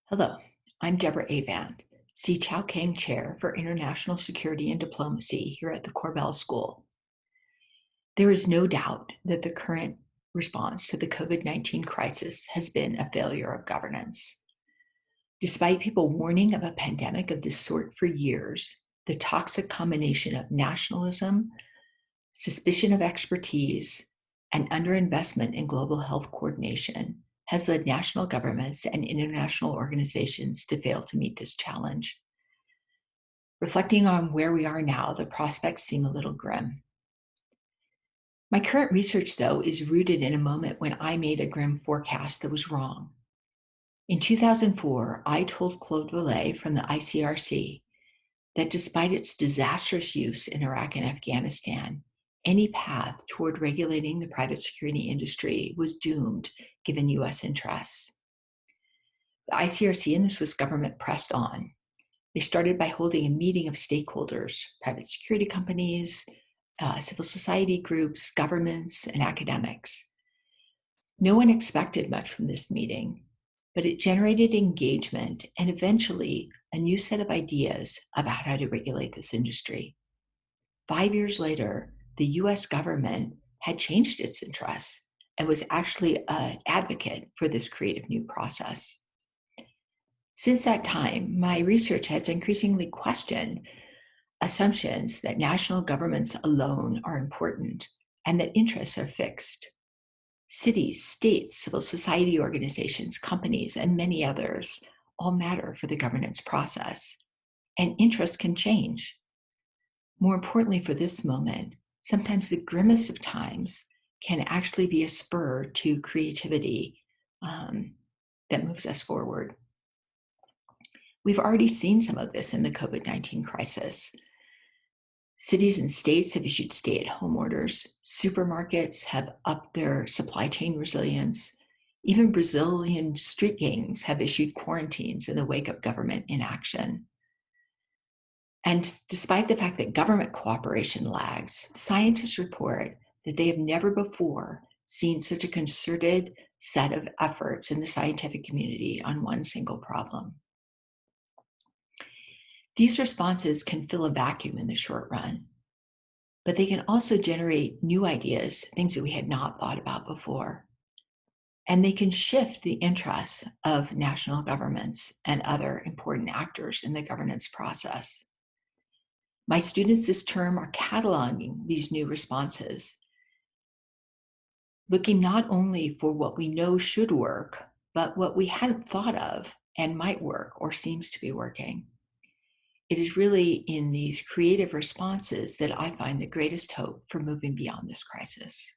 Hello, I'm Deborah Avant, C. Chow Kang Chair for International Security and Diplomacy here at the Corbell School. There is no doubt that the current response to the COVID-19 crisis has been a failure of governance. Despite people warning of a pandemic of this sort for years, the toxic combination of nationalism, suspicion of expertise, and underinvestment in global health coordination has led national governments and international organizations to fail to meet this challenge. Reflecting on where we are now, the prospects seem a little grim. My current research, though, is rooted in a moment when I made a grim forecast that was wrong. In 2004, I told Claude Villet from the ICRC that despite its disastrous use in Iraq and Afghanistan, any path toward regulating the private security industry was doomed given US interests. The ICRC and the Swiss government pressed on. They started by holding a meeting of stakeholders, private security companies, civil society groups, governments, and academics. No one expected much from this meeting, but it generated engagement and eventually a new set of ideas about how to regulate this industry. 5 years later, the US government had changed its interests and was actually an advocate for this creative new process. Since that time, my research has increasingly questioned assumptions that national governments alone are important and that interests are fixed. Cities, states, civil society organizations, companies, and many others all matter for the governance process, and interests can change. More importantly for this moment, sometimes the grimmest of times can actually be a spur to creativity that moves us forward. We've already seen some of this in the COVID-19 crisis. Cities and states have issued stay-at-home orders. Supermarkets have upped their supply chain resilience. Even Brazilian street gangs have issued quarantines in the wake of government inaction. And despite the fact that government cooperation lags, scientists report that they have never before seen such a concerted set of efforts in the scientific community on one single problem. These responses can fill a vacuum in the short run, but they can also generate new ideas, things that we had not thought about before. And they can shift the interests of national governments and other important actors in the governance process. My students this term are cataloging these new responses, looking not only for what we know should work, but what we hadn't thought of and might work or seems to be working. It is really in these creative responses that I find the greatest hope for moving beyond this crisis.